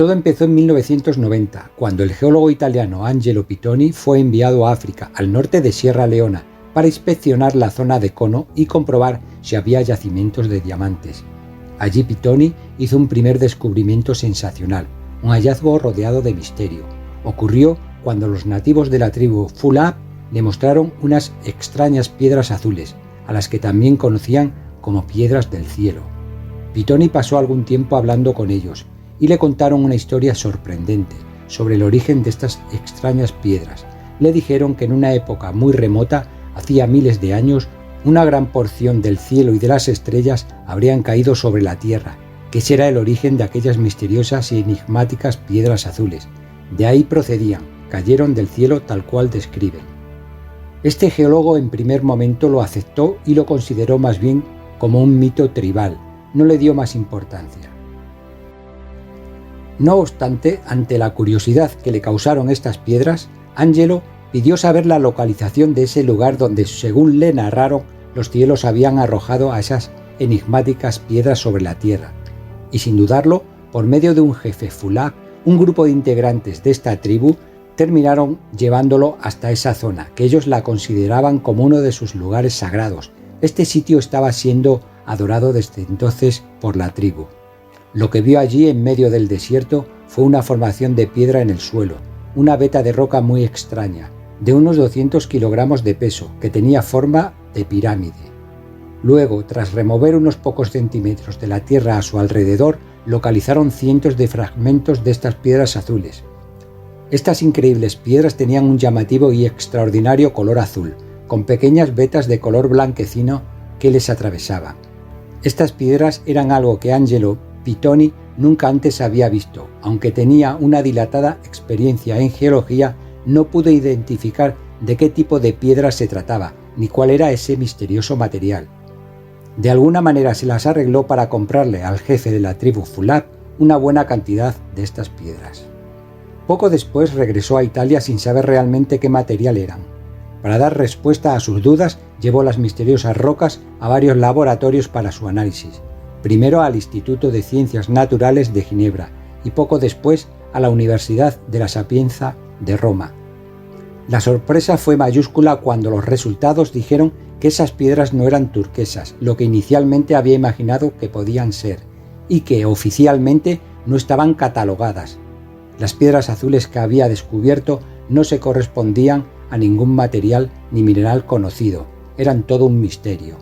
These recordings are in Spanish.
Todo empezó en 1990, cuando el geólogo italiano Angelo Pitoni fue enviado a África, al norte de Sierra Leona, para inspeccionar la zona de cono y comprobar si había yacimientos de diamantes. Allí Pitoni hizo un primer descubrimiento sensacional, un hallazgo rodeado de misterio. Ocurrió cuando los nativos de la tribu Fulab le mostraron unas extrañas piedras azules, a las que también conocían como piedras del cielo. Pitoni pasó algún tiempo hablando con ellos y le contaron una historia sorprendente sobre el origen de estas extrañas piedras. Le dijeron que en una época muy remota, hacía miles de años, una gran porción del cielo y de las estrellas habrían caído sobre la tierra, que ese era el origen de aquellas misteriosas y enigmáticas piedras azules. De ahí procedían, cayeron del cielo tal cual describen. Este geólogo en primer momento lo aceptó y lo consideró más bien como un mito tribal, no le dio más importancia. No obstante, ante la curiosidad que le causaron estas piedras, Angelo pidió saber la localización de ese lugar donde, según le narraron, los cielos habían arrojado a esas enigmáticas piedras sobre la tierra. Y sin dudarlo, por medio de un jefe Fulab, un grupo de integrantes de esta tribu terminaron llevándolo hasta esa zona, que ellos la consideraban como uno de sus lugares sagrados. Este sitio estaba siendo adorado desde entonces por la tribu. Lo que vio allí en medio del desierto fue una formación de piedra en el suelo, una veta de roca muy extraña, de unos 200 kilogramos de peso, que tenía forma de pirámide. Luego, tras remover unos pocos centímetros de la tierra a su alrededor, localizaron cientos de fragmentos de estas piedras azules. Estas increíbles piedras tenían un llamativo y extraordinario color azul, con pequeñas vetas de color blanquecino que les atravesaban. Estas piedras eran algo que Angelo Pitoni nunca antes había visto. Aunque tenía una dilatada experiencia en geología, no pudo identificar de qué tipo de piedra se trataba, ni cuál era ese misterioso material. De alguna manera se las arregló para comprarle al jefe de la tribu Fulab una buena cantidad de estas piedras. Poco después regresó a Italia sin saber realmente qué material eran. Para dar respuesta a sus dudas, llevó las misteriosas rocas a varios laboratorios para su análisis. Primero al Instituto de Ciencias Naturales de Ginebra y poco después a la Universidad de la Sapienza de Roma. La sorpresa fue mayúscula cuando los resultados dijeron que esas piedras no eran turquesas, lo que inicialmente había imaginado que podían ser, y que oficialmente no estaban catalogadas. Las piedras azules que había descubierto no se correspondían a ningún material ni mineral conocido, eran todo un misterio.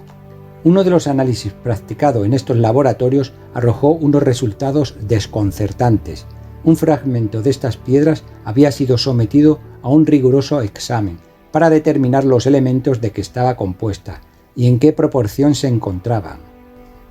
Uno de los análisis practicados en estos laboratorios arrojó unos resultados desconcertantes. Un fragmento de estas piedras había sido sometido a un riguroso examen para determinar los elementos de que estaba compuesta y en qué proporción se encontraban.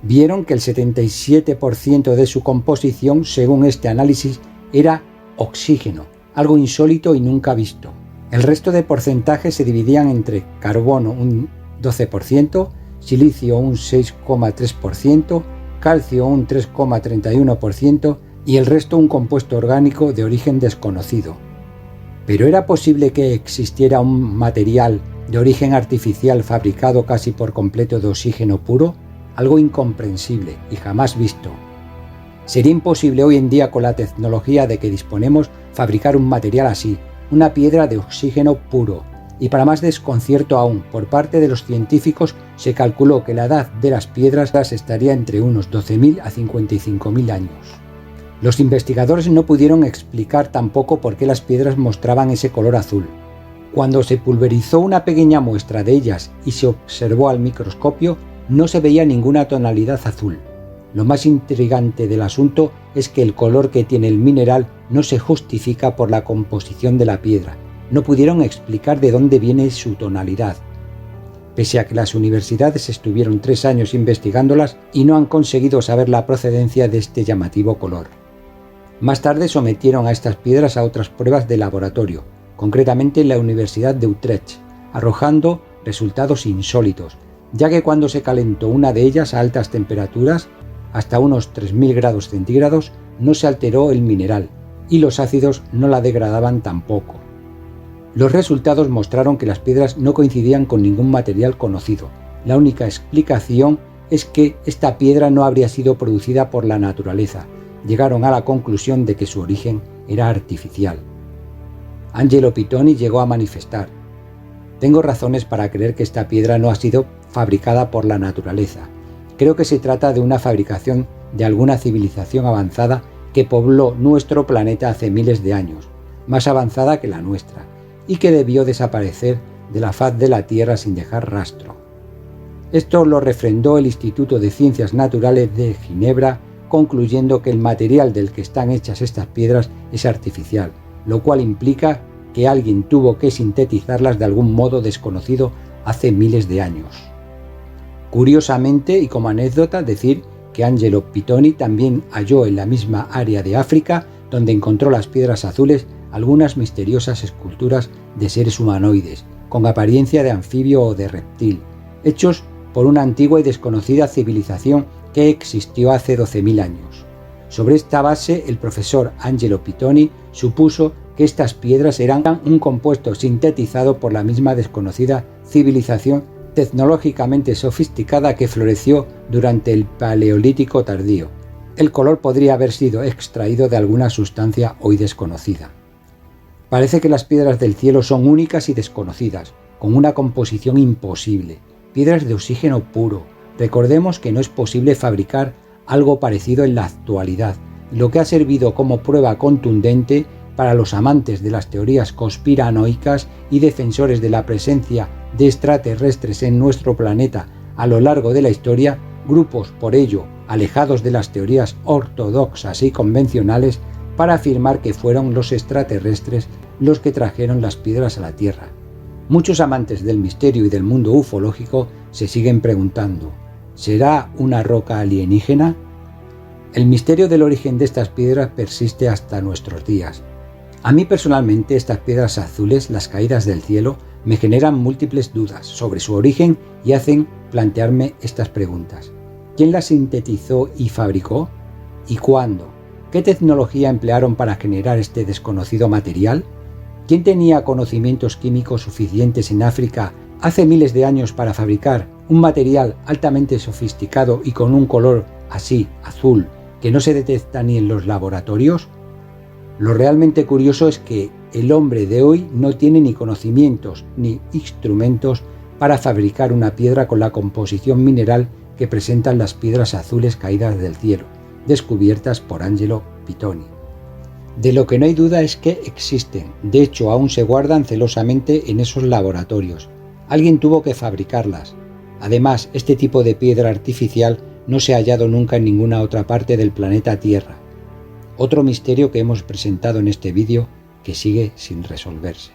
Vieron que el 77% de su composición, según este análisis, era oxígeno, algo insólito y nunca visto. El resto de porcentajes se dividían entre carbono un 12%, silicio un 6,3%, calcio un 3,31% y el resto un compuesto orgánico de origen desconocido. ¿Pero era posible que existiera un material de origen artificial fabricado casi por completo de oxígeno puro? Algo incomprensible y jamás visto. Sería imposible hoy en día, con la tecnología de que disponemos, fabricar un material así, una piedra de oxígeno puro. Y para más desconcierto aún, por parte de los científicos se calculó que la edad de las piedras estaría entre unos 12.000 a 55.000 años. Los investigadores no pudieron explicar tampoco por qué las piedras mostraban ese color azul. Cuando se pulverizó una pequeña muestra de ellas y se observó al microscopio, no se veía ninguna tonalidad azul. Lo más intrigante del asunto es que el color que tiene el mineral no se justifica por la composición de la piedra. No pudieron explicar de dónde viene su tonalidad. Pese a que las universidades estuvieron 3 años investigándolas y no han conseguido saber la procedencia de este llamativo color. Más tarde sometieron a estas piedras a otras pruebas de laboratorio, concretamente en la Universidad de Utrecht, arrojando resultados insólitos, ya que cuando se calentó una de ellas a altas temperaturas, hasta unos 3.000 grados centígrados, no se alteró el mineral y los ácidos no la degradaban tampoco. Los resultados mostraron que las piedras no coincidían con ningún material conocido. La única explicación es que esta piedra no habría sido producida por la naturaleza, llegaron a la conclusión de que su origen era artificial. Angelo Pitoni llegó a manifestar: «Tengo razones para creer que esta piedra no ha sido fabricada por la naturaleza. Creo que se trata de una fabricación de alguna civilización avanzada que pobló nuestro planeta hace miles de años, más avanzada que la nuestra, y que debió desaparecer de la faz de la Tierra sin dejar rastro». Esto lo refrendó el Instituto de Ciencias Naturales de Ginebra, concluyendo que el material del que están hechas estas piedras es artificial, lo cual implica que alguien tuvo que sintetizarlas de algún modo desconocido hace miles de años. Curiosamente, y como anécdota, decir que Angelo Pitoni también halló en la misma área de África, donde encontró las piedras azules, algunas misteriosas esculturas de seres humanoides, con apariencia de anfibio o de reptil, hechos por una antigua y desconocida civilización que existió hace 12.000 años. Sobre esta base, el profesor Angelo Pitoni supuso que estas piedras eran un compuesto sintetizado por la misma desconocida civilización tecnológicamente sofisticada que floreció durante el Paleolítico tardío. El color podría haber sido extraído de alguna sustancia hoy desconocida. Parece que las piedras del cielo son únicas y desconocidas, con una composición imposible, piedras de oxígeno puro. Recordemos que no es posible fabricar algo parecido en la actualidad, lo que ha servido como prueba contundente para los amantes de las teorías conspiranoicas y defensores de la presencia de extraterrestres en nuestro planeta a lo largo de la historia, grupos por ello alejados de las teorías ortodoxas y convencionales, para afirmar que fueron los extraterrestres los que trajeron las piedras a la Tierra. Muchos amantes del misterio y del mundo ufológico se siguen preguntando: ¿será una roca alienígena? El misterio del origen de estas piedras persiste hasta nuestros días. A mí personalmente estas piedras azules, las caídas del cielo, me generan múltiples dudas sobre su origen y hacen plantearme estas preguntas. ¿Quién las sintetizó y fabricó? ¿Y cuándo? ¿Qué tecnología emplearon para generar este desconocido material? ¿Quién tenía conocimientos químicos suficientes en África hace miles de años para fabricar un material altamente sofisticado y con un color así, azul, que no se detecta ni en los laboratorios? Lo realmente curioso es que el hombre de hoy no tiene ni conocimientos ni instrumentos para fabricar una piedra con la composición mineral que presentan las piedras azules caídas del cielo, descubiertas por Angelo Pitoni. De lo que no hay duda es que existen, de hecho aún se guardan celosamente en esos laboratorios. Alguien tuvo que fabricarlas. Además, este tipo de piedra artificial no se ha hallado nunca en ninguna otra parte del planeta Tierra. Otro misterio que hemos presentado en este vídeo que sigue sin resolverse.